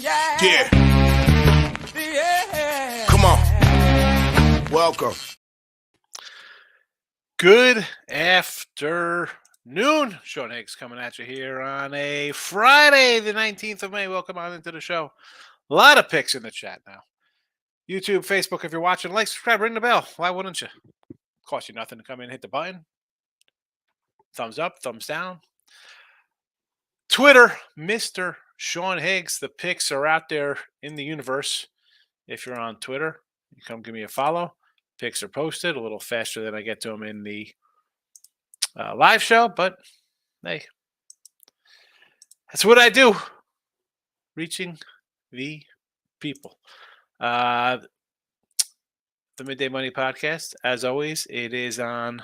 Yeah. Come on. Welcome. Good afternoon. Sean Higgs coming at you here on a Friday, the 19th of May. Welcome on into the show. A lot of picks in the chat now. YouTube, Facebook, if you're watching, like, subscribe, ring the bell. Why wouldn't you? Cost you nothing to come in and hit the button. Thumbs up, thumbs down. Twitter, Mr. Sean Higgs. The picks are out there in the universe. If you're on Twitter, you come give me a follow. Picks are posted a little faster than I get to them in the live show, but hey, that's what I do. Reaching the people. The Midday Money Podcast, as always, it is on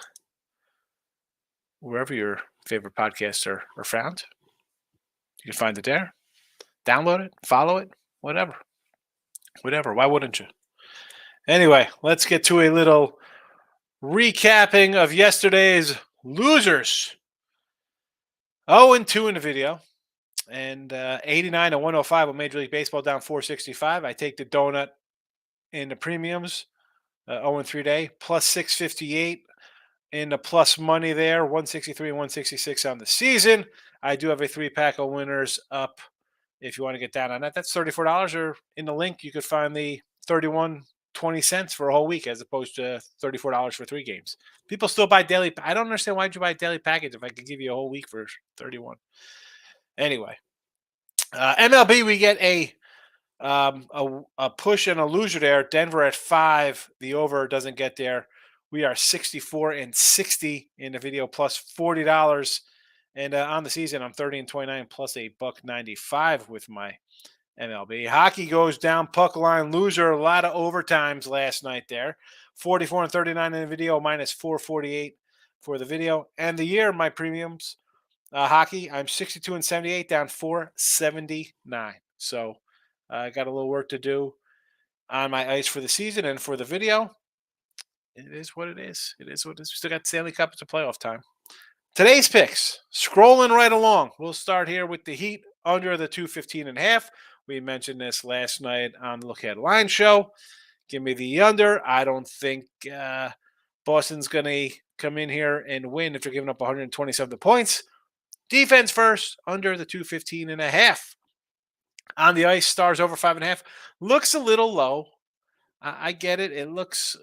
wherever your favorite podcasts are found. You can find it there. Download it, follow it, whatever. Why wouldn't you? Anyway, let's get to a little recapping of yesterday's losers. 0-2 in the video. And 89 to 105 on Major League Baseball, down 465. I take the donut in the premiums, 0-3 day, plus 658 in the plus money there, 163 and 166 on the season. I do have a 3-pack of winners up if you want to get down on that. That's $34, or in the link you could find the 31.20 for a whole week as opposed to $34 for 3 games. People still buy daily. I don't understand why you buy a daily package if I could give you a whole week for 31. Anyway, MLB, we get a push and a loser there. Denver at 5. The over doesn't get there. We are 64 and 60 in the video, plus $40. And on the season, I'm 30 and 29, plus $1.95 with my MLB. Hockey goes down, puck line loser. A lot of overtimes last night there. 44 and 39 in the video, minus 448 for the video. And the year, my premiums, hockey, I'm 62 and 78, down 479. So I got a little work to do on my ice for the season and for the video. It is what it is. It is what it is. We still got Stanley Cup. It's a playoff time. Today's picks, scrolling right along. We'll start here with the Heat under the 215.5. We mentioned this last night on the Look Ahead Line show. Give me the under. I don't think Boston's going to come in here and win if they're giving up 127 points. Defense first, under the 215.5. On the ice, Stars over 5.5. Looks a little low. I get it. It looks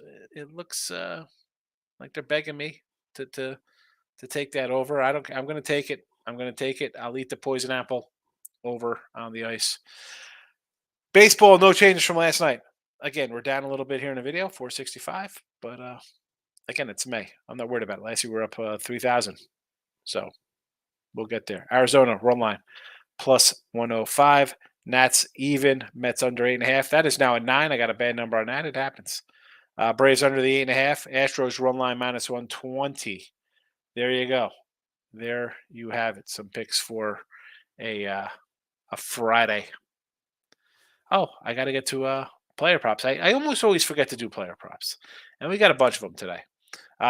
like they're begging me to take that over. I'm going to take it. I'll eat the poison apple over on the ice. Baseball, no changes from last night. Again, we're down a little bit here in the video, 465. But again, it's May. I'm not worried about it. Last year we were up 3,000. So we'll get there. Arizona, run line, plus 105. Nats even. Mets under 8.5. That is now a 9. I got a bad number on that. It happens. Braves under the 8.5. Astros run line minus 120. There you go. There you have it. Some picks for a Friday. Oh, I got to get to player props. I almost always forget to do player props. And we got a bunch of them today.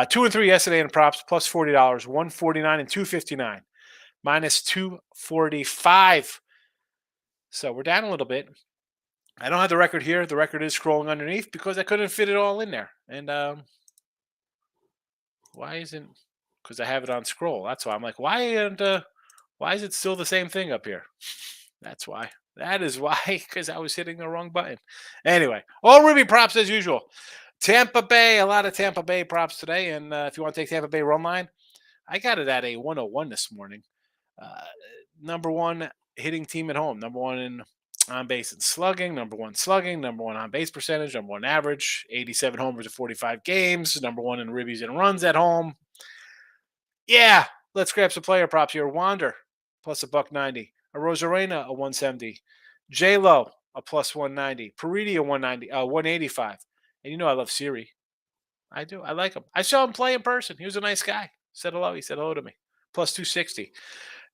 2 and 3 yesterday in props, plus $40. 149 and 259. Minus 245. So we're down a little bit. I don't have the record here. The record is scrolling underneath because I couldn't fit it all in there. And why isn't? Because I have it on scroll. That's why I'm like, why is it still the same thing up here? That's why. That is why, because I was hitting the wrong button. Anyway, all Ruby props as usual. Tampa Bay, a lot of Tampa Bay props today. And if you want to take Tampa Bay run line, I got it at a 101 this morning. Number 1 hitting team at home. Number 1 in on base and slugging. Number 1 slugging. Number 1 on base percentage. Number 1 average. 87 homers in 45 games. Number 1 in ribbies and runs at home. Yeah, let's grab some player props here. Wander, plus $1.90. A Rosarena, a 170. J-Lo, a plus 190. Paridi, a 185. And you know I love Siri. I do. I like him. I saw him play in person. He was a nice guy. Said hello. He said hello to me. Plus 260.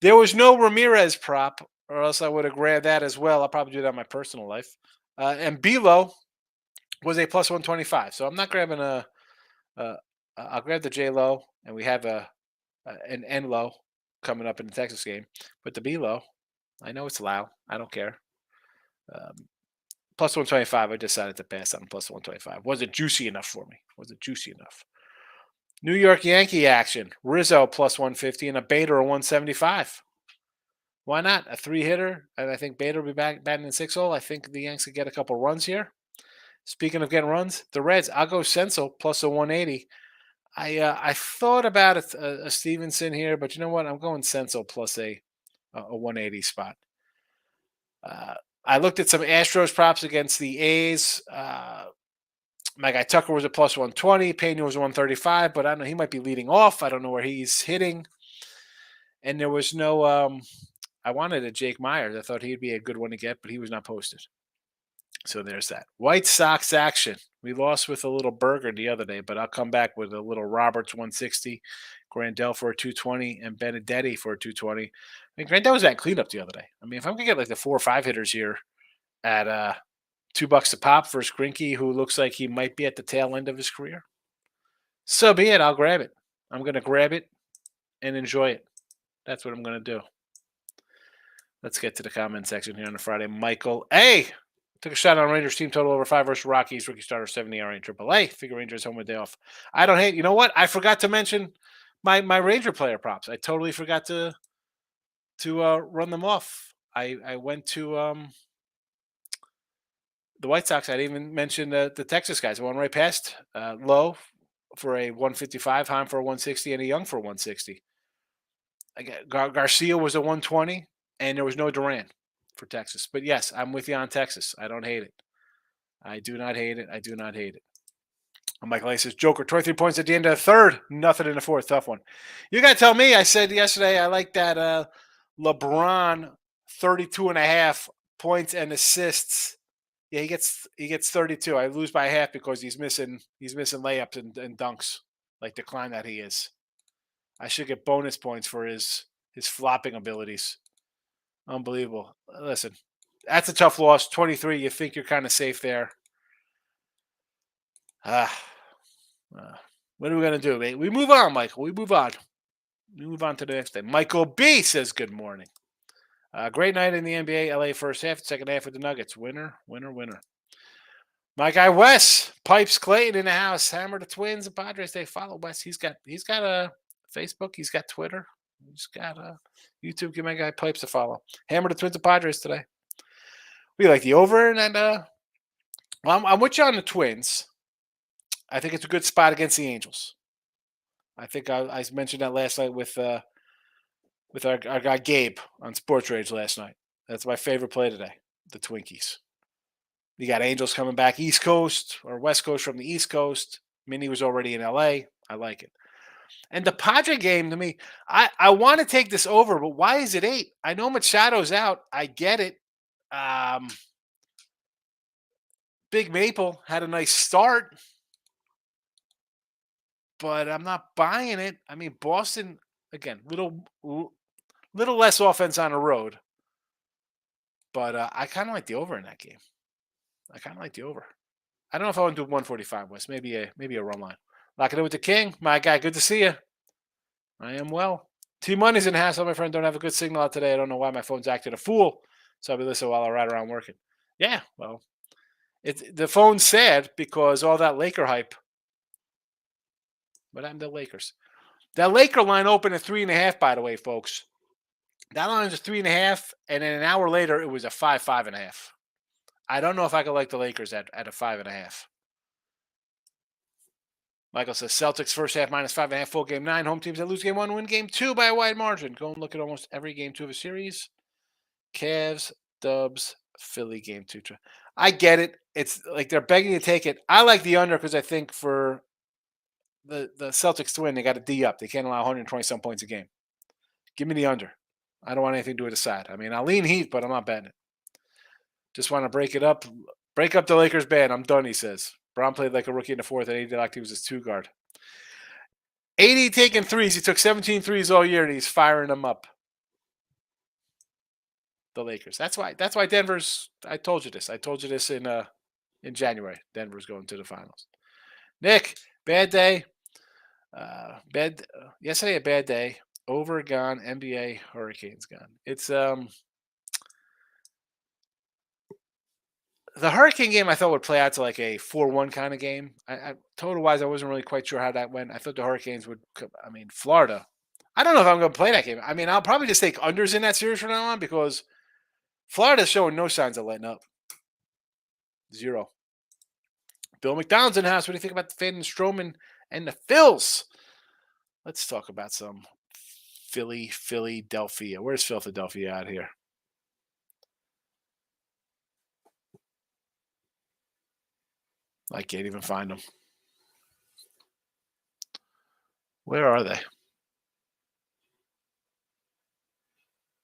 There was no Ramirez prop, or else I would have grabbed that as well. I'll probably do that in my personal life. And Bilo was a plus 125. So I'm not grabbing I'll grab the J-Lo, and we have an N-Lo coming up in the Texas game. But the B-Lo, I know it's loud. I don't care. Plus 125, I decided to pass on plus 125. Wasn't juicy enough for me. Wasn't juicy enough. New York Yankee action. Rizzo plus 150 and a Bader a 175. Why not? A three-hitter, and I think Bader will be back batting in 6-hole. I think the Yanks could get a couple runs here. Speaking of getting runs, the Reds, I'll go Senzel plus a 180. I thought about a Stevenson here, but you know what? I'm going Senzel plus a 180 spot. I looked at some Astros props against the A's. My guy Tucker was a plus 120. Pena was a 135, but I don't know. He might be leading off. I don't know where he's hitting. And there was no. I wanted a Jake Myers. I thought he'd be a good one to get, but he was not posted. So there's that. White Sox action. We lost with a little Burger the other day, but I'll come back with a little Roberts 160, Grandel for a 220, and Benedetti for a 220. I mean, Grandel was at cleanup the other day. I mean, if I'm gonna get like the 4 or 5 hitters here at $2 a pop versus Greinke, who looks like he might be at the tail end of his career, so be it. I'll grab it. I'm gonna grab it and enjoy it. That's what I'm gonna do. Let's get to the comment section here on a Friday. Michael A. Took a shot on Rangers team total over 5 versus Rockies. Rookie starter 70 ERA in AAA. Figure Rangers home with day off. I don't hate. You know what? I forgot to mention my Ranger player props. I totally forgot to run them off. I went to the White Sox. I didn't even mention the Texas guys. I went right past Lowe for a 155, Heim for a 160, and a Young for a 160. Garcia was a 120, and there was no Duran for Texas. But yes, I'm with you on Texas. I don't hate it. I do not hate it. I do not hate it. Michael A says, Joker, 23 points at the end of the third. Nothing in the fourth. Tough one. You got to tell me. I said yesterday I like that LeBron 32 and a half points and assists. Yeah, he gets 32. I lose by half because he's missing layups and dunks, like the clown that he is. I should get bonus points for his flopping abilities. Unbelievable. Listen, that's a tough loss. 23. You think you're kind of safe there. What are we going to do, mate? We move on, Michael. We move on. We move on to the next day. Michael B says, good morning. Great night in the NBA. LA first half, second half with the Nuggets. Winner, winner, winner. My guy Wes pipes Clayton in the house. Hammer the Twins and Padres. They follow Wes. He's got a Facebook. He's got Twitter. He's got a YouTube. Give my guy pipes to follow. Hammer the Twins and Padres today. We like the over, and I'm with you on the Twins. I think it's a good spot against the Angels. I think I mentioned that last night with our guy Gabe on Sports Rage last night. That's my favorite play today, the Twinkies. You got Angels coming back East Coast or West Coast from the East Coast. Minnie was already in LA. I like it. And the Padre game, to me, I want to take this over, but why is it 8? I know Machado's out. I get it. Big Maple had a nice start, but I'm not buying it. I mean, Boston, again, little less offense on the road, but I kind of like the over in that game. I kind of like the over. I don't know if I want to do 145, West. Maybe a run line. Lock it in with the King. My guy, good to see you. I am well. T-Money's in the house. My friend don't have a good signal out today. I don't know why my phone's acting a fool. So I'll be listening while I ride around working. Yeah, well, the phone's sad because all that Laker hype. What happened to the Lakers? That Laker line opened at 3.5, by the way, folks. That line was 3.5, and then an hour later, it was a 5.5. I don't know if I could like the Lakers at a 5.5. Michael says Celtics first half minus 5.5, full game 9. Home teams that lose game 1 win game 2 by a wide margin. Go and look at almost every game 2 of a series. Cavs, Dubs, Philly game 2. I get it. It's like they're begging to take it. I like the under because I think for the Celtics to win, they got to D up. They can't allow 120-some points a game. Give me the under. I don't want anything to do with the side. I mean, I'll lean Heat, but I'm not betting it. Just want to break it up. Break up the Lakers band. I'm done, he says. Brown played like a rookie in the fourth, and AD like he was his 2 guard. AD taking threes. He took 17 threes all year, and he's firing them up. The Lakers. That's why Denver's. I told you this. I told you this in January. Denver's going to the finals. Nick, bad day. Yesterday a bad day. Over gone. NBA Hurricanes gone. It's The Hurricane game I thought would play out to like a 4-1 kind of game. Total wise, I wasn't really quite sure how that went. I thought the Hurricanes would. I mean, Florida. I don't know if I'm going to play that game. I mean, I'll probably just take unders in that series from now on because Florida's showing no signs of letting up. Zero. Bill McDonald's in the house. What do you think about the Fade and Stroman and the Phils? Let's talk about some Philadelphia. Where's Philadelphia out here? I can't even find them. Where are they?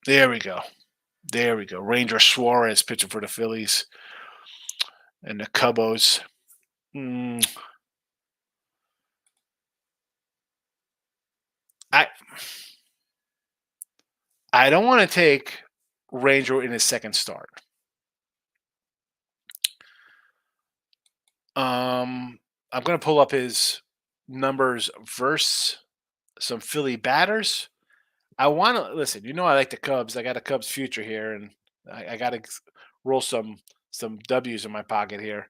There we go. There we go. Ranger Suarez pitching for the Phillies and the Cubos. Mm, I I don't want to take Ranger in his second start. I'm going to pull up his numbers versus some Philly batters. I want to listen. You know, I like the Cubs. I got a Cubs future here, and I got to roll some W's in my pocket here.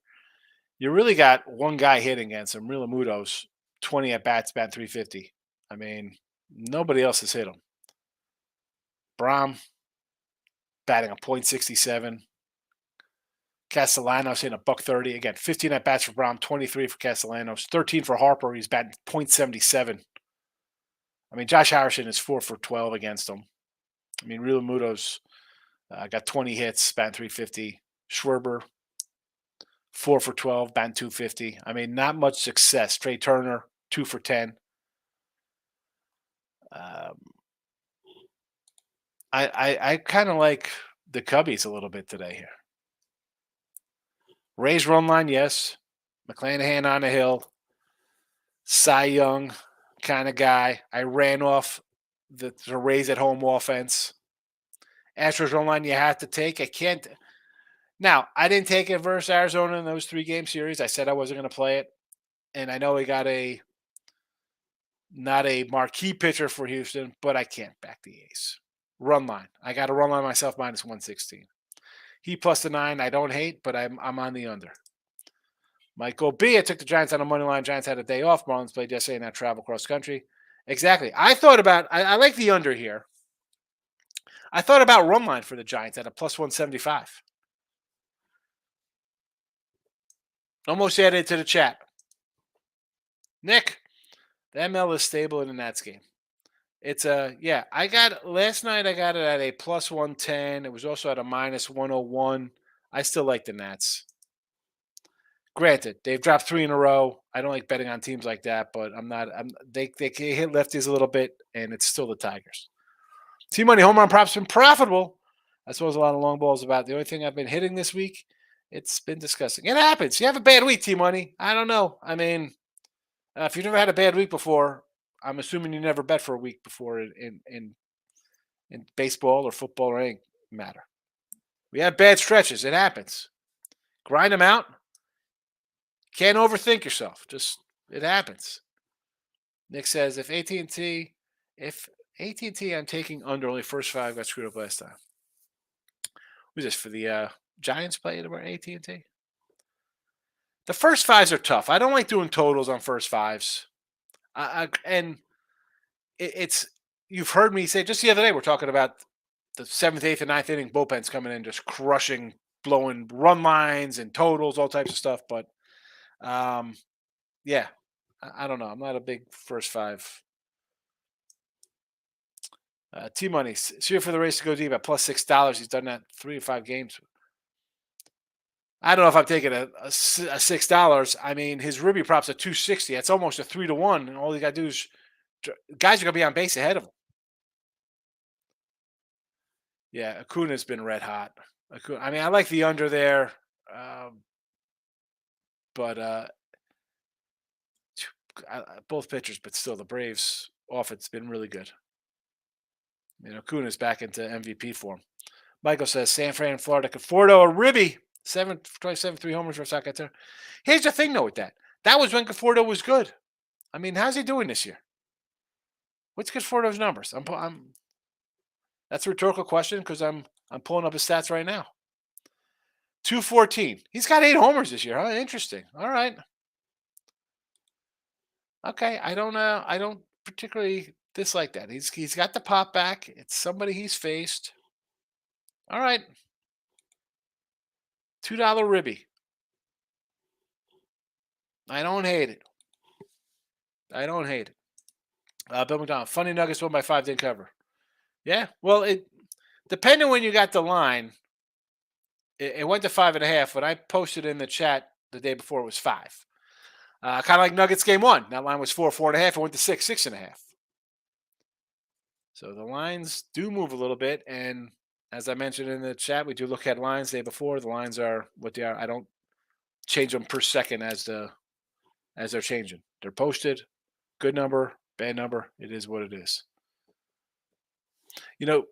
You really got one guy hitting against him, Real 20 at bats, batting 350. I mean, nobody else has hit him. Brahm batting a .67. Castellanos hitting a .30. Again, 15 at bats for Brahm, 23 for Castellanos, 13 for Harper. He's batting .77. I mean, Josh Harrison is 4 for 12 against him. I mean, Real got 20 hits, batting 350. Schwerber, 4 for 12, batting 250. I mean, not much success. Trey Turner, 2 for 10. Um, I kind of like the Cubbies a little bit today here. Rays run line, yes. McClanahan on the hill. Cy Young kind of guy. I ran off the Rays at home offense. Astros run line, you have to take. I can't. Now, I didn't take it versus Arizona in those 3-game series. I said I wasn't going to play it. And I know we got not a marquee pitcher for Houston, but I can't back the A's. Run line. I got a run line myself minus 116. He plus the 9. I don't hate, but I'm on the under. Michael B. I took the Giants on the money line. Giants had a day off. Marlins played yesterday and now travel cross country. Exactly. I thought about. I like the under here. I thought about run line for the Giants at a plus 175. Almost added to the chat. Nick, the ML is stable in the Nats game. It's I got last night. I got it at a plus 110. It was also at a minus 101. I still like the Nats. Granted, they've dropped 3 in a row. I don't like betting on teams like that, but they can hit lefties a little bit, and it's still the Tigers. T-Money home run props been profitable. I suppose a lot of long balls about the only thing I've been hitting this week. It's been disgusting. It happens. You have a bad week, T-Money. I don't know. I mean, if you've never had a bad week before, I'm assuming you never bet for a week before in baseball or football or any matter. We have bad stretches. It happens. Grind them out. Can't overthink yourself. Just it happens. Nick says if AT&T, I'm taking under only first 5 got screwed up last time. Who's this for the Giants play over AT&T? The first 5s are tough. I don't like doing totals on first 5s. It's you've heard me say just the other day we're talking about the 7th, 8th, and 9th inning bullpens coming in just crushing, blowing run lines and totals, all types of stuff. But yeah, I don't know. I'm not a big first 5. T-Money, here for the race to go deep at plus $6. He's done that 3 or 5 games. I don't know if I'm taking a $6. I mean, his Ruby prop's at 260. That's almost a 3-1. And all you got to do is guys are going to be on base ahead of him. Yeah, Acuna's been red hot. I mean, I like the under there, but both pitchers, but still the Braves offense been really good. You know, Acuna's back into MVP form. Michael says San Fran, Florida, Conforto, or Ribby, 27, 3 homers for Sacatero. Here's the thing, though, with that. That was when Conforto was good. I mean, how's he doing this year? What's Conforto's numbers? That's a rhetorical question because I'm pulling up his stats right now. 214. He's got 8 homers this year, huh? Interesting. All right. Okay. I don't particularly dislike that. He's got the pop back. It's somebody he's faced. All right. $2 ribby. I don't hate it. I don't hate it. Bill McDonald. Funny Nuggets won by 5, didn't cover. Yeah. Well, it depending when you got the line, it went to 5.5. When I posted in the chat the day before, it was 5. Kind of like Nuggets game 1. That line was 4, 4.5. It went to 6, 6.5. So the lines do move a little bit, and as I mentioned in the chat, we do look at lines the day before. The lines are what they are. I don't change them per second as they're changing. They're posted. Good number, bad number. It is what it is. You know,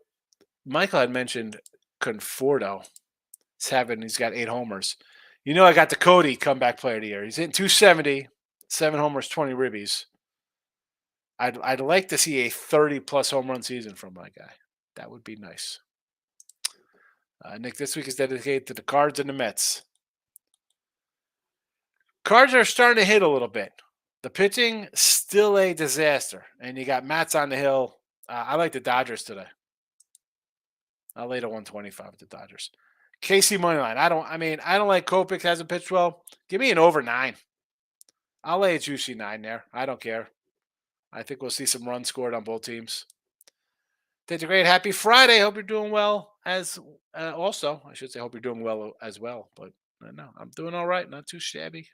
Michael had mentioned Conforto. He's got 8 homers. I got the Cody comeback player of the year. He's hitting 270, 7 homers, 20 ribbies. I'd like to see a 30-plus home run season from my guy. That would be nice. Nick, this week is dedicated to the Cards and the Mets. Cards are starting to hit a little bit. The pitching, still a disaster. And you got Mats on the hill. I like the Dodgers today. I'll lay to 125 with the Dodgers. KC money line. I don't like Kopech, hasn't pitched well. Give me an over 9. I'll lay a juicy 9 there. I don't care. I think we'll see some runs scored on both teams. Did a great. Happy Friday. Hope you're doing well also. I should say hope you're doing well as well. But no, I'm doing all right. Not too shabby.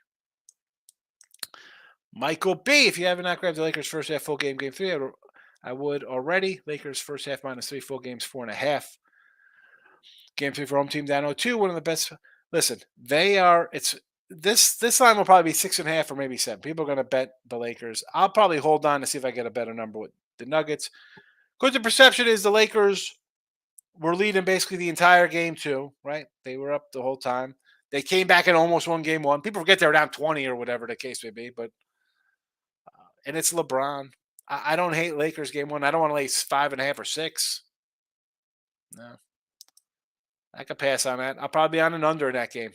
Michael B. If you have not grabbed the Lakers first half full game 3, I would already. Lakers first half -3, full games 4.5. Game 3 for home team down 0-2. One of the best. Listen, they are. It's this line will probably be 6.5 or maybe 7. People are going to bet the Lakers. I'll probably hold on to see if I get a better number with the Nuggets. Because the perception is the Lakers were leading basically the entire game too, right? They were up the whole time. They came back and almost won game 1. People forget they were down 20 or whatever the case may be, but and it's LeBron. I don't hate Lakers game 1. I don't want to lay 5.5 or 6. No. I could pass on that. I'll probably be on an under in that game.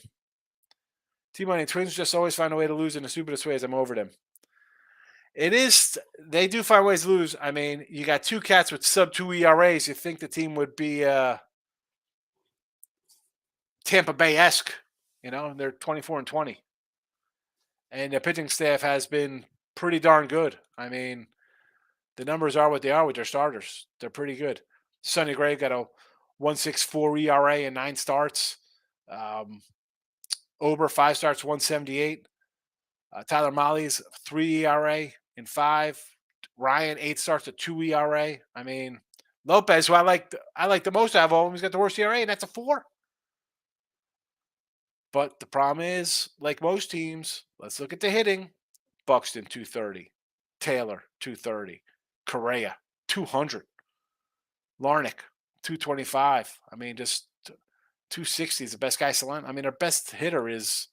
T-Money Twins just always find a way to lose in the stupidest ways. I'm over them. It is. They do find ways to lose. I mean, you got 2 cats with sub-2 ERAs. You think the team would be Tampa Bay-esque. They're 24-20. And the pitching staff has been pretty darn good. I mean, the numbers are what they are with their starters. They're pretty good. Sonny Gray got a 1.64 ERA and 9 starts. Ober 5 starts, 178. Tyler Molly's 3 ERA in 5. Ryan 8 starts, a 2 ERA. I mean, Lopez, who I like the most out of all of them, he's got the worst ERA, and that's a 4. But the problem is, like most teams, let's look at the hitting. Buxton 230, Taylor 230, Correa 200, Larnick 225. I mean, just 260 is the best guy still on. I mean, our best hitter is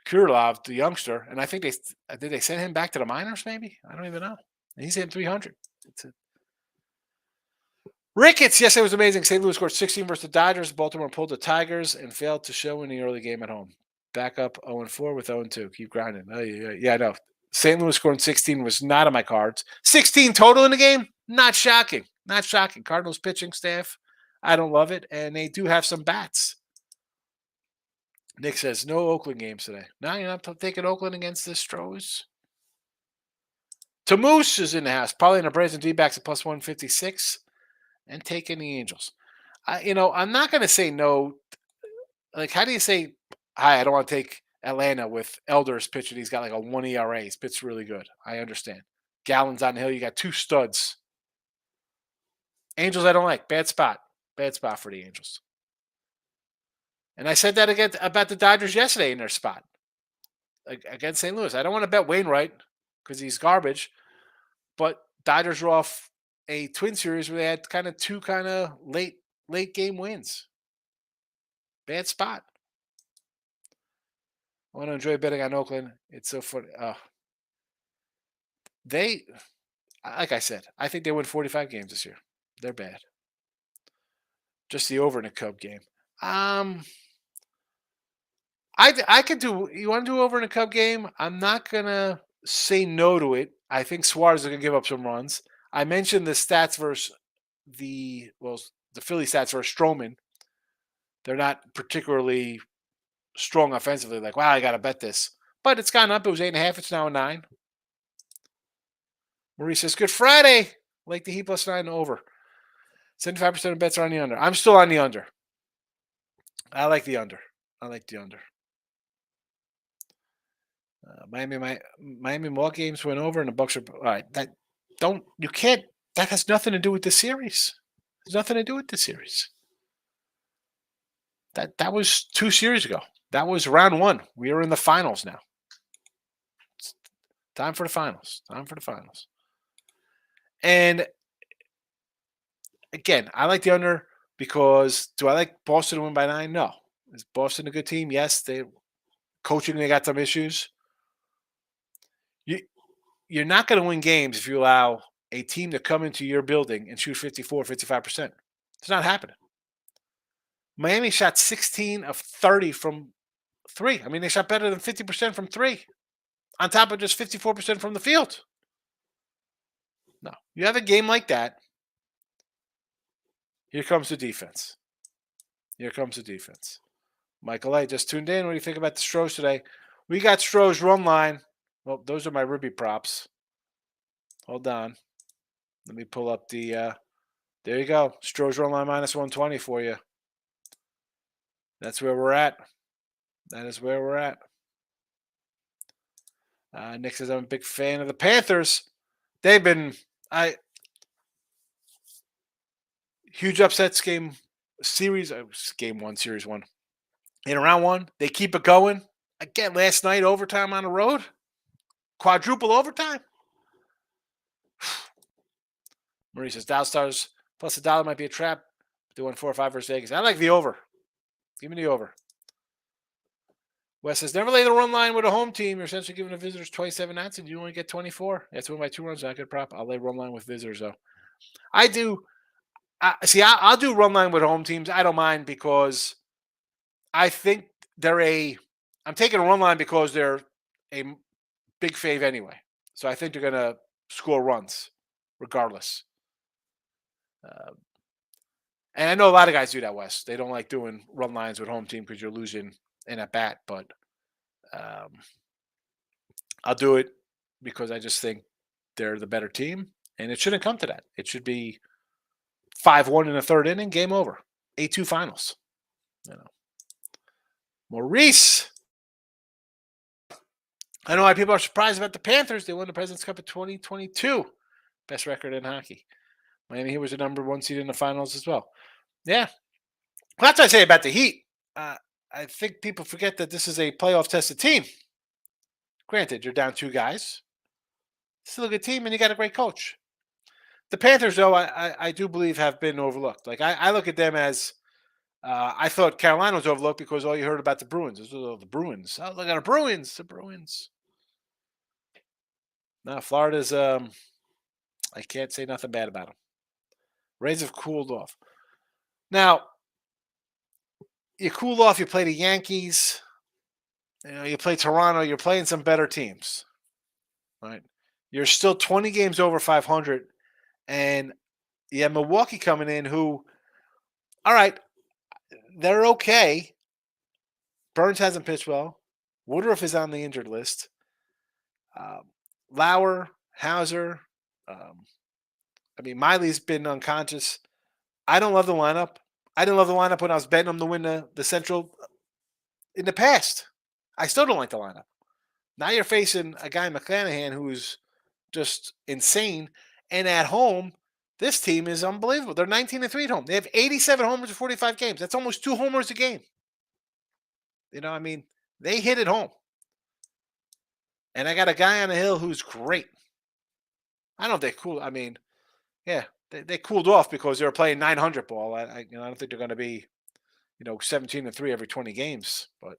Kirilov, the youngster, and I think they send him back to the minors. Maybe I don't even know. And he's hitting 300. Ricketts, yes, it was amazing. St. Louis scored 16 versus the Dodgers. Baltimore pulled the Tigers and failed to show in the early game at home. Back up 0-4 with 0-2. Keep grinding. Oh, yeah, I know. St. Louis scoring 16 was not on my cards. 16 total in the game? Not shocking. Not shocking. Cardinals pitching staff, I don't love it. And they do have some bats. Nick says, no Oakland games today. No, you're not taking Oakland against the Stros. Tamoose is in the house. Probably in the Braves and D-backs at plus 156. And taking the Angels. I'm not going to say no. Like, how do you say, hi, I don't want to take Atlanta with Elders pitching. He's got like a 1 ERA. He's pitched really good. I understand. Gallons on the hill. You got 2 studs. Angels I don't like. Bad spot. Bad spot for the Angels. And I said that again about the Dodgers yesterday in their spot. Against St. Louis. I don't want to bet Wainwright because he's garbage. But Dodgers are off a Twin series where they had two late game wins. Bad spot. I want to enjoy betting on Oakland. It's so funny. They, like I said, I think they win 45 games this year. They're bad. Just the over in a Cub game. Um, I could do. You want to do over in a Cub game? I'm not gonna say no to it. I think Suarez is gonna give up some runs. I mentioned the stats versus the Philly stats versus Stroman. They're not particularly strong offensively. Like, wow, I got to bet this, but it's gone up. It was 8.5. It's now a 9. Maurice says, "Good Friday. Like the Heat plus 9 over. 75% of bets are on the under. I'm still on the under. I like the under. I like the under. Miami more games went over, and the Bucks are all right. That don't you can't. That has nothing to do with the series. There's nothing to do with the series. That was 2 series ago. That was round 1. We are in the finals now. It's time for the finals. Time for the finals. And again, I like the under because do I like Boston to win by 9? No. Is Boston a good team? Yes. They coaching. They got some issues. You you're not going to win games if you allow a team to come into your building and shoot 54, 55%. It's not happening. Miami shot 16 of 30 from 3. I mean, they shot better than 50% from 3 on top of just 54% from the field. No. You have a game like that. Here comes the defense. Here comes the defense. Michael A. just tuned in. What do you think about the Stros today? We got Stros run line. Well, those are my Ruby props. Hold on. Let me pull up the there you go. Stros run line minus 120 for you. That's where we're at. That is where we're at. Nick says I'm a big fan of the Panthers. They've been huge upsets game series. Game 1, series 1. In round 1, they keep it going. Again, last night overtime on the road, quadruple overtime. Marie says Dow Stars plus $1 might be a trap. They won 4 or 5 versus Vegas. I like the over. Give me the over. Wes says never lay the run line with a home team. You're essentially giving the visitors 27 outs and you only get 24. That's win by 2 runs. Not a good prop. I'll lay run line with visitors though. I do. I'll do run line with home teams. I don't mind because I think I'm taking a run line because they're a big fave anyway. So I think they're going to score runs regardless. And I know a lot of guys do that, Wes. They don't like doing run lines with home team because you're losing in at bat. But I'll do it because I just think they're the better team. And it shouldn't come to that. It should be 5-1 in the 3rd inning, game over. 8-2 finals. You know. Maurice. I know why people are surprised about the Panthers. They won the President's Cup in 2022. Best record in hockey. Miami Heat was the number 1 seed in the finals as well. Yeah. Well, that's what I say about the Heat. I think people forget that this is a playoff tested team. Granted, you're down 2 guys. Still a good team, and you got a great coach. The Panthers, though, I do believe have been overlooked. Like I look at them as I thought Carolina was overlooked because all you heard about the Bruins. The Bruins. Oh, look at the Bruins. The Bruins. No, Florida's. I can't say nothing bad about them. Rays have cooled off. Now, you cool off. You play the Yankees. You play Toronto. You're playing some better teams, right? You're still 20 games over 500, and you have Milwaukee coming in. Who, all right, they're okay. Burns hasn't pitched well. Woodruff is on the injured list. Lauer, Hauser. Miley's been unconscious. I don't love the lineup. I didn't love the lineup when I was betting them to win the Central in the past. I still don't like the lineup. Now you're facing a guy, McClanahan, who's just insane. And at home, this team is unbelievable. They're 19-3 at home. They have 87 homers in 45 games. That's almost 2 homers a game. They hit it home. And I got a guy on the hill who's great. I don't know if they cool. They cooled off because they were playing 900 ball. I don't think they're going to be, 17-3 every 20 games. But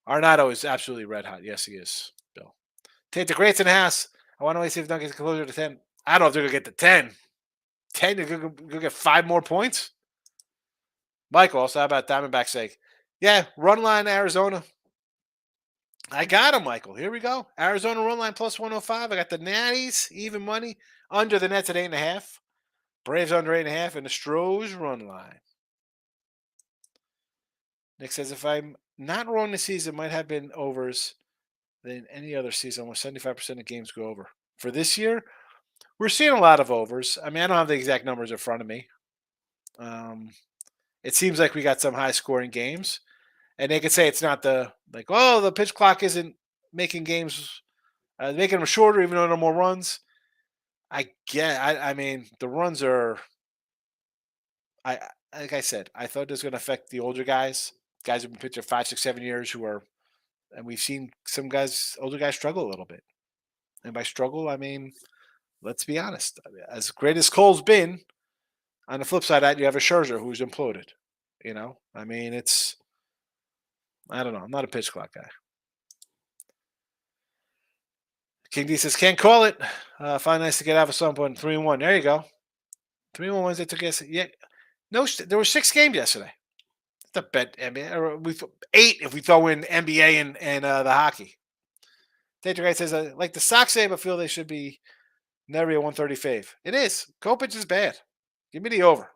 Arenado is absolutely red hot. Yes, he is, Bill. Take the greats in the house. I want to see if they'll get closer to 10. I don't know if they're going to get to 10. 10, they're going to get 5 more points? Michael, also, how about Diamondback's sake? Yeah, run line Arizona. I got him, Michael. Here we go. Arizona run line plus 105. I got the Natties, even money, under the Nets at 8.5. Braves under 8.5, and the Stros run line. Nick says, if I'm not wrong this season, might have been overs than any other season. Almost 75% of games go over. For this year, we're seeing a lot of overs. I mean, I don't have the exact numbers in front of me. Um, it seems like we got some high scoring games. And they could say it's not the pitch clock isn't making games, making them shorter, even though there are more runs. I mean, the runs are, like I said, I thought this was going to affect the older guys who've been pitching 5, 6, 7 years and we've seen some older guys struggle a little bit. And by struggle, I mean, let's be honest. I mean, as great as Cole's been, on the flip side of that, you have a Scherzer who's imploded. I mean, I don't know. I'm not a pitch clock guy. King D says, can't call it. Find nice to get out of some point. 3-1. There you go. 3-1 Wednesday took us. Yeah. No, there were 6 games yesterday. The bet NBA, we 8 if we throw in NBA and the hockey. Data Guy says, like the Sox say, but feel they should be never a 130 fave. It is. Kopech is bad. Give me the over.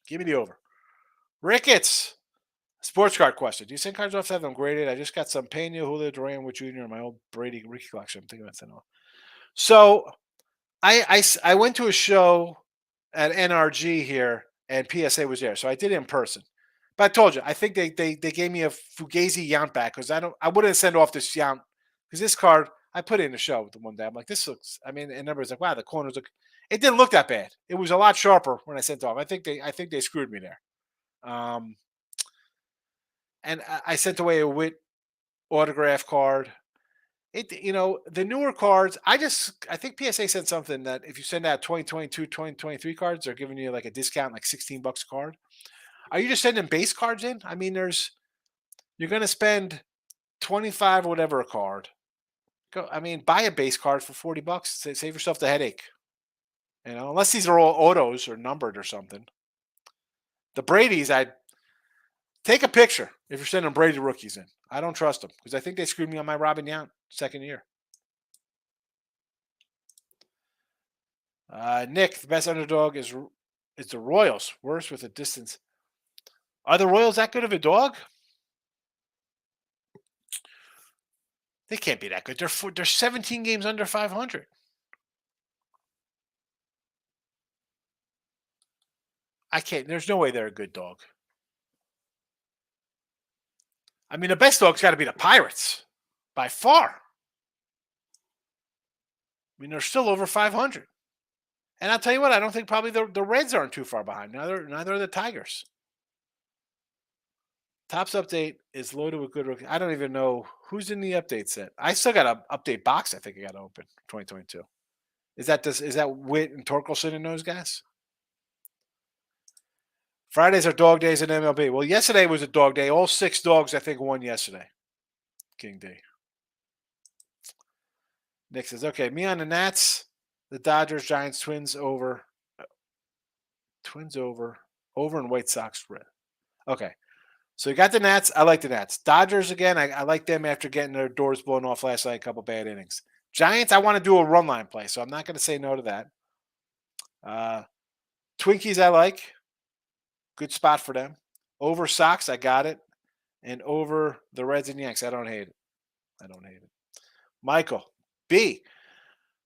Give me the over. Ricketts. Sports card question. Do you send cards off to have them graded? I just got some Pena, Julio Duran, Wood Jr. in my old Brady Ricky collection. I'm thinking about sending off. So I went to a show at NRG here, and PSA was there. So I did it in person. But I told you, I think they gave me a Fugazi Yount back because I wouldn't send off this Yount because this card I put it in the show the one day. I'm like, this looks. I mean, and everybody's like, wow, the corners look. It didn't look that bad. It was a lot sharper when I sent it off. I think they screwed me there. And I sent away a Witt autograph card. The newer cards, I think PSA said something that if you send out 2022, 2023 cards, they're giving you like a discount, like $16 a card. Are you just sending base cards in? I mean, you're going to spend 25 or whatever a card. Buy a base card for $40. Save yourself the headache. Unless these are all autos or numbered or something. The Brady's, I'd take a picture if you're sending Brady rookies in. I don't trust them because I think they screwed me on my Robin Yount second year. Nick, the best underdog is the Royals. Worse with a distance. Are the Royals that good of a dog? They can't be that good. They're 17 games under 500. I can't. There's no way they're a good dog. I mean, the best dog's got to be the Pirates by far. I mean, they're still over 500. And I'll tell you what, I don't think probably the Reds aren't too far behind. Neither are the Tigers. Topps update is loaded with good rookies. I don't even know who's in the update set. I still got an update box. I think I got to open 2022. Is that Witt and Torkelson and those guys? Fridays are dog days in MLB. Well, yesterday was a dog day. All 6 dogs, I think, won yesterday. King D. Nick says, okay, me on the Nats, the Dodgers, Giants, Twins over, and White Sox red. Okay. So you got the Nats. I like the Nats. Dodgers, again, I like them after getting their doors blown off last night, a couple bad innings. Giants, I want to do a run line play, so I'm not going to say no to that. Twinkies, I like. Good spot for them. Over Sox, I got it. And over the Reds and Yanks, I don't hate it. Michael, B,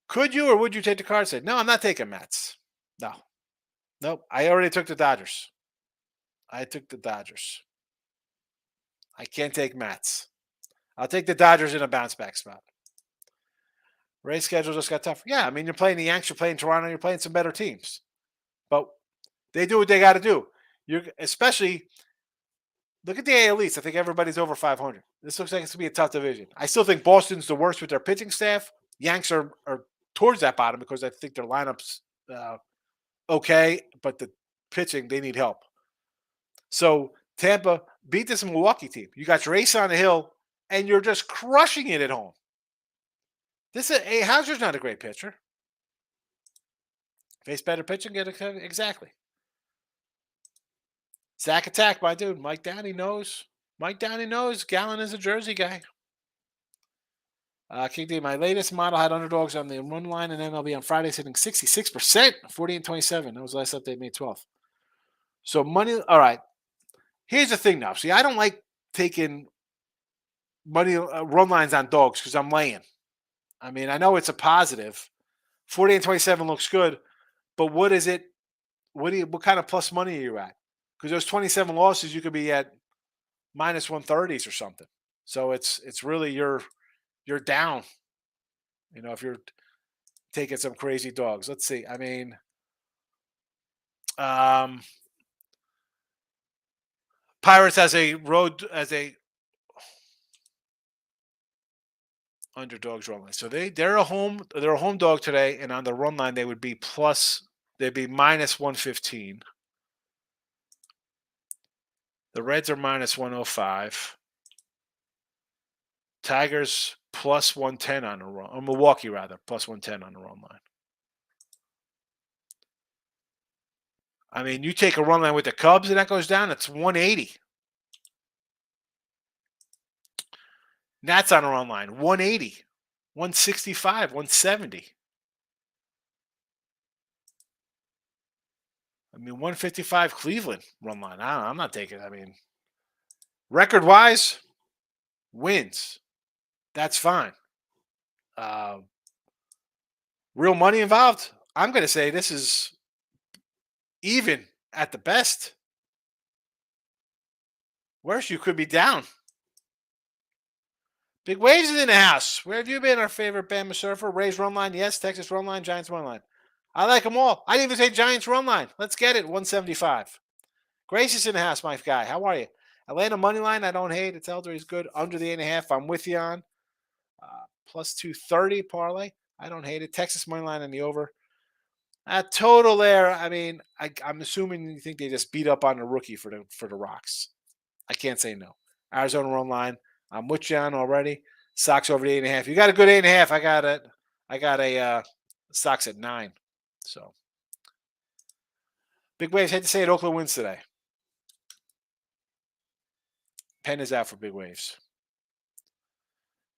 could you or would you take the card? Said, no, I'm not taking Mets. No. Nope. I already took the Dodgers. I can't take Mets. I'll take the Dodgers in a bounce back spot. Race schedule just got tougher. Yeah, I mean, you're playing the Yanks, you're playing Toronto, you're playing some better teams. But they do what they got to do. Especially, look at the AL East. I think everybody's over 500. This looks like it's going to be a tough division. I still think Boston's the worst with their pitching staff. Yanks are towards that bottom because I think their lineup's okay, but the pitching, they need help. So Tampa beat this Milwaukee team. You got your ace on the hill, and you're just crushing it at home. Hauser's not a great pitcher. Face better pitching, get exactly. Sack attack, my dude. Mike Downey knows. Mike Downey knows. Gallon is a Jersey guy. King D, my latest model had underdogs on the run line and MLB on Friday, sitting 66%, 40 and 27. That was the last update, May 12th. So money. All right. Here's the thing now. See, I don't like taking money run lines on dogs because I'm laying. I mean, I know it's a positive. 40 and 27 looks good, but what is it? What kind of plus money are you at? Because those 27 losses, you could be at minus 130s or something. So it's really you're down. If you're taking some crazy dogs. Let's see. I mean, um, Pirates as a underdogs run line. So they're a home dog today, and on the run line they would be plus they'd be minus 115. The Reds are minus 105. Tigers plus 110 on the run, or Milwaukee rather, plus 110 on the run line. I mean, you take a run line with the Cubs and that goes down, it's 180. Nats on a run line, 180, 165, 170. I mean, 155 Cleveland run line. I'm not taking it. I mean, record wise, wins. That's fine. Real money involved. I'm going to say this is even at the best. Worse, you could be down. Big Waves is in the house. Where have you been, our favorite Bama surfer? Rays run line, yes. Texas run line, Giants run line. I like them all. I didn't even say Giants run line. Let's get it, 175. Grace is in the house, my guy. How are you? Atlanta money line, I don't hate. It's Elder, he's good. Under the 8.5, I'm with you on. Plus 230 parlay. I don't hate it. Texas money line and the over. Total there. I mean, I'm assuming you think they just beat up on the rookie for the Rocks. I can't say no. Arizona run line. I'm with you on already. Sox over the 8.5. You got a good 8.5. I got it. I got a Sox at 9. So Big Waves. Hate to say it. Oakland wins today. Pen is out for Big Waves.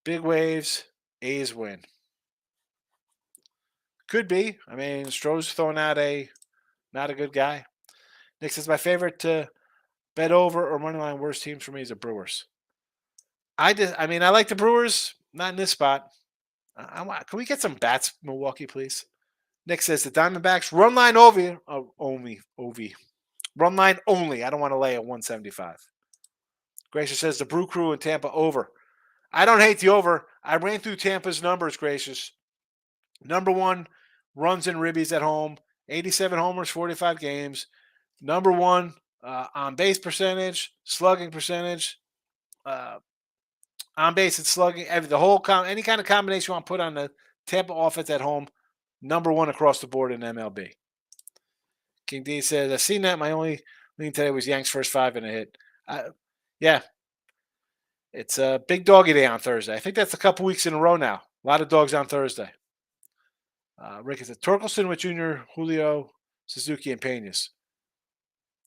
Big Waves. A's win. Could be. I mean, Stroh's throwing out not a good guy. Nick says my favorite to bet over or money line worst teams for me is the Brewers. I like the Brewers, not in this spot. Can we get some bats, Milwaukee, please? Nick says the Diamondbacks run line only. Run line only. I don't want to lay at 175. Gracious says the Brew Crew in Tampa over. I don't hate the over. I ran through Tampa's numbers, Gracious. Number one, runs and ribbies at home. 87 homers, 45 games. Number one, on base percentage, slugging percentage, on base and slugging. Any kind of combination you want to put on the Tampa offense at home, number one across the board in MLB. King D says, I've seen that. My only lean today was Yanks first 5 and a hit. Yeah. It's a big doggy day on Thursday. I think that's a couple weeks in a row now. A lot of dogs on Thursday. Rick is a Torkelson with Junior, Julio, Suzuki, and Peñas.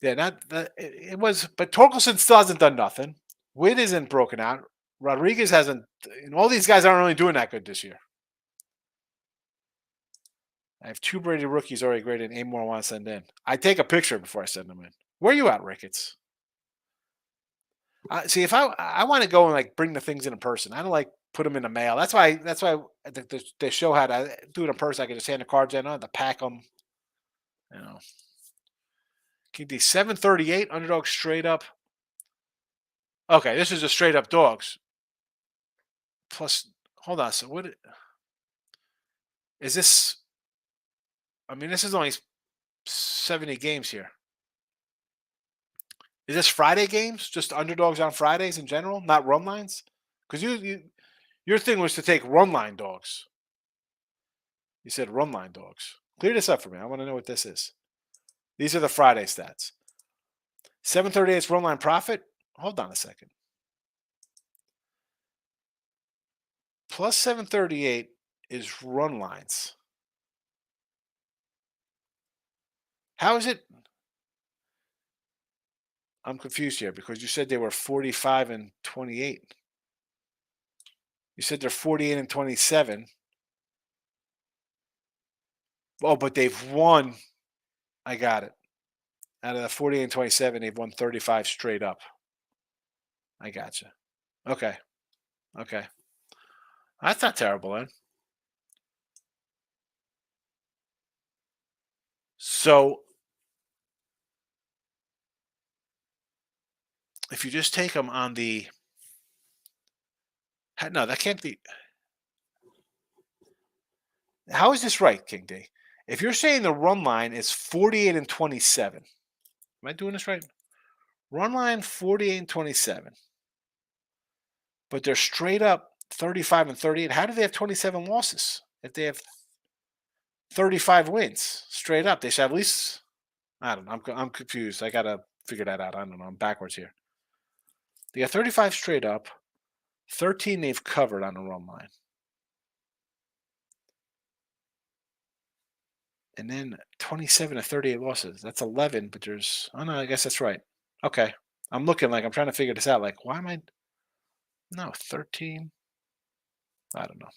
Yeah, it was, but Torkelson still hasn't done nothing. Witt isn't broken out. Rodriguez hasn't. All these guys aren't really doing that good this year. I have 2 Brady rookies already graded. 8 more I want to send in. I take a picture before I send them in. Where are you at, Ricketts? See, if I want to go and bring the things in person, I don't like put them in the mail. That's why the show had to do it in person. I could just hand the cards in. I don't have to pack them. Keep these 738 underdog straight up. Okay, this is a straight up dogs. Plus, hold on. So what is this? I mean, this is only 70 games here. Is this Friday games? Just underdogs on Fridays in general, not run lines? Because your thing was to take run line dogs. You said run line dogs. Clear this up for me. I want to know what this is. These are the Friday stats. 738 is run line profit. Hold on a second. Plus 738 is run lines. How is it? I'm confused here because you said they were 45 and 28. You said they're 48 and 27. Oh, but they've won. I got it. Out of the 48 and 27, they've won 35 straight up. I gotcha. Okay. Okay. That's not terrible, then. So if you just take them on the no, that can't be. How is this right, King D? If you're saying the run line is 48 and 27, am I doing this right? Run line 48 and 27, but they're straight up 35 and 38. How do they have 27 losses if they have 35 wins straight up? They should have at least. I don't know. I'm confused. I gotta figure that out. I don't know. I'm backwards here. They got 35 straight up. 13 they've covered on the run line. And then 27 to 38 losses. That's 11, but there's. Oh, no, I guess that's right. Okay. I'm looking like I'm trying to figure this out. Like, why am I. No, 13. I don't know.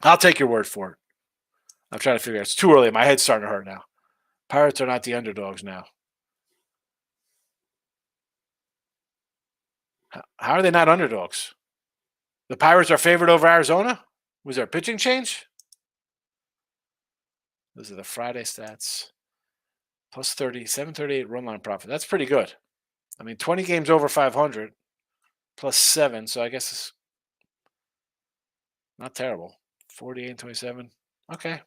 I'll take your word for it. I'm trying to figure it out. It's too early. My head's starting to hurt now. Pirates are not the underdogs now. How are they not underdogs? The Pirates are favored over Arizona? Was there a pitching change? Those are the Friday stats. Plus 30, 738 run line profit. That's pretty good. I mean, 20 games over 500 plus 7. So I guess it's not terrible. 48 and 27. Okay.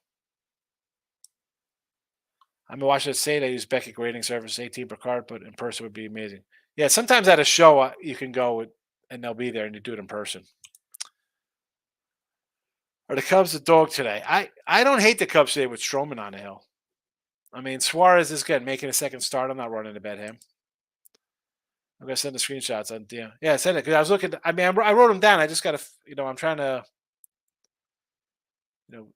I'm watching it say they use Beckett grading service, 18 per card, but in person would be amazing. Yeah, sometimes at a show you can go and they'll be there and you do it in person. Are the Cubs the dog today? I don't hate the Cubs today with Stroman on the hill. I mean, Suarez is good, making a second start. I'm not running to bet him. I'm gonna send the screenshots on. Yeah, send it because I was looking. I mean, I wrote them down. I just got to, I'm trying to, you know,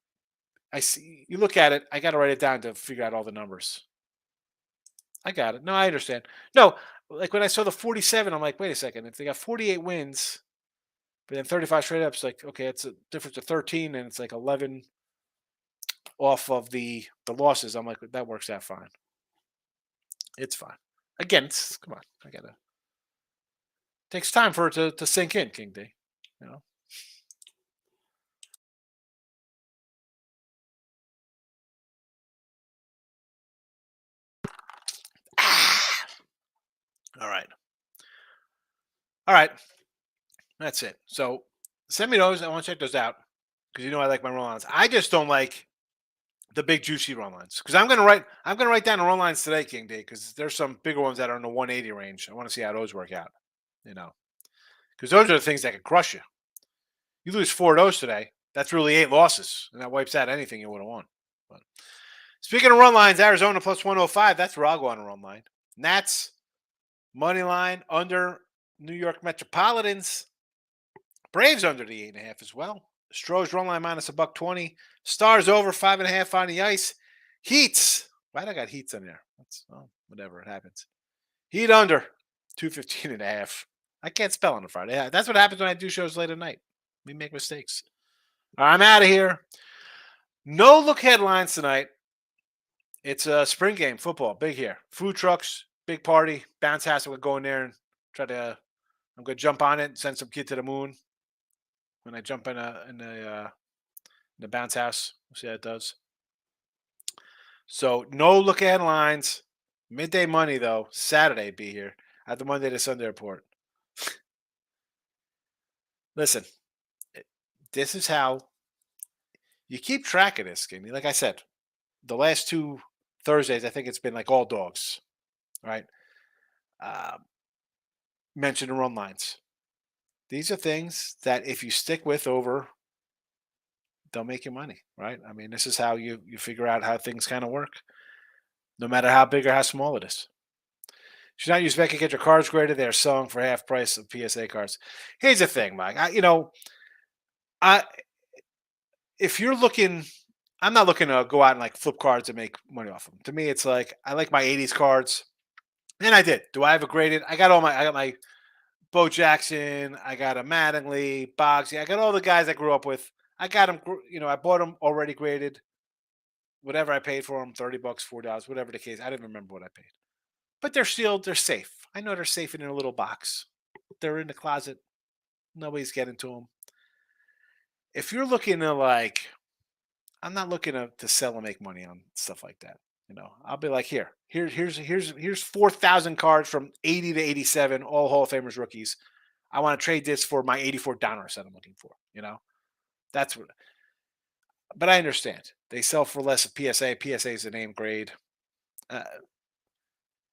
I see. You look at it. I got to write it down to figure out all the numbers. I got it. No, I understand. No, like when I saw the 47, I'm like, wait a second. If they got 48 wins, but then 35 straight ups, like, okay, it's a difference of 13, and it's like 11 off of the losses. I'm like, that works out fine. It's fine. Again, come on. I gotta. Takes time for it to sink in, King D. You know. All right. All right. That's it. So send me those. I want to check those out because I like my run lines. I just don't like the big juicy run lines because I'm gonna write down the run lines today, King D, because there's some bigger ones that are in the 180 range. I want to see how those work out. Because those are the things that could crush you. You lose 4 of those today. That's really 8 losses, and that wipes out anything you would have won. But speaking of run lines, Arizona plus 105. That's where I'll go on a run line. Nats money line under New York Metropolitans. Braves under the 8.5 as well. Stros run line minus $1.20. Stars over 5.5 on the ice. Heats. Why'd I got Heats on there? Whatever, it happens. Heat under 215.5. I can't spell on a Friday. That's what happens when I do shows late at night. We make mistakes. All right, I'm out of here. No look headlines tonight. It's a spring game, football, big here. Food trucks, big party, bounce house. I'm gonna go in there and I'm gonna jump on it and send some kid to the moon. When I jump in the bounce house, we'll see how it does. So no look headlines. Midday money though. Saturday be here at the Monday to Sunday report. Listen, this is how you keep track of this, Skinny. Like I said, the last 2 Thursdays, I think it's been like all dogs, right? Mention the run lines. These are things that if you stick with over, they'll make you money, right? I mean, this is how you figure out how things kind of work, no matter how big or how small it is. Should not use Becky. Get your cards graded. They are selling for half price of PSA cards. Here's the thing, Mike. I if you're looking, I'm not looking to go out and like flip cards and make money off them. To me, it's like I like my '80s cards. And I did. Do I have a graded? I got my Bo Jackson. I got a Mattingly, Boggsy. I got all the guys I grew up with. I got them. I bought them already graded. Whatever I paid for them, $30, $4, whatever the case. I didn't remember what I paid. But they're sealed. They're safe. I know they're safe in a little box. They're in the closet. Nobody's getting to them. If you're looking to I'm not looking to sell and make money on stuff like that. I'll be like, here's 4,000 cards from 80 to 87, all Hall of Famers rookies. I want to trade this for my 84 Donruss that I'm looking for. That's what. But I understand they sell for less of PSA. PSA is a name grade. Uh,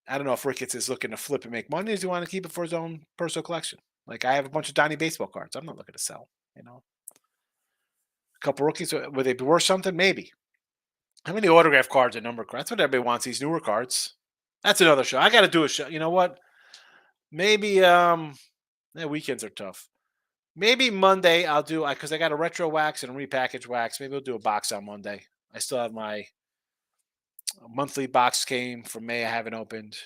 I don't know if Ricketts is looking to flip and make money. Does he want to keep it for his own personal collection? Like I have a bunch of Donnie baseball cards. I'm not looking to sell. A couple rookies. Would they be worth something? Maybe. How many autograph cards and number cards? That's what everybody wants. These newer cards. That's another show. I got to do a show. You know what? Maybe weekends are tough. Maybe Monday I'll do because I got a retro wax and a repackaged wax. Maybe I'll do a box on Monday. I still have my monthly box came from May. I haven't opened.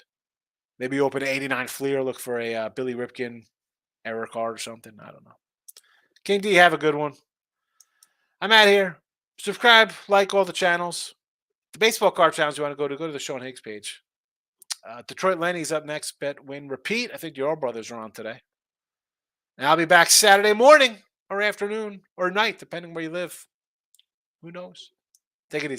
Maybe open an 89 Fleer. Look for a Billy Ripken error card or something. I don't know. King D, have a good one. I'm out here. Subscribe, like all the channels. The baseball card channels you want to go to the Sean Higgs page. Detroit Lenny's up next. Bet, win, repeat. I think the All Brothers are on today. And I'll be back Saturday morning or afternoon or night, depending where you live. Who knows? Take it easy.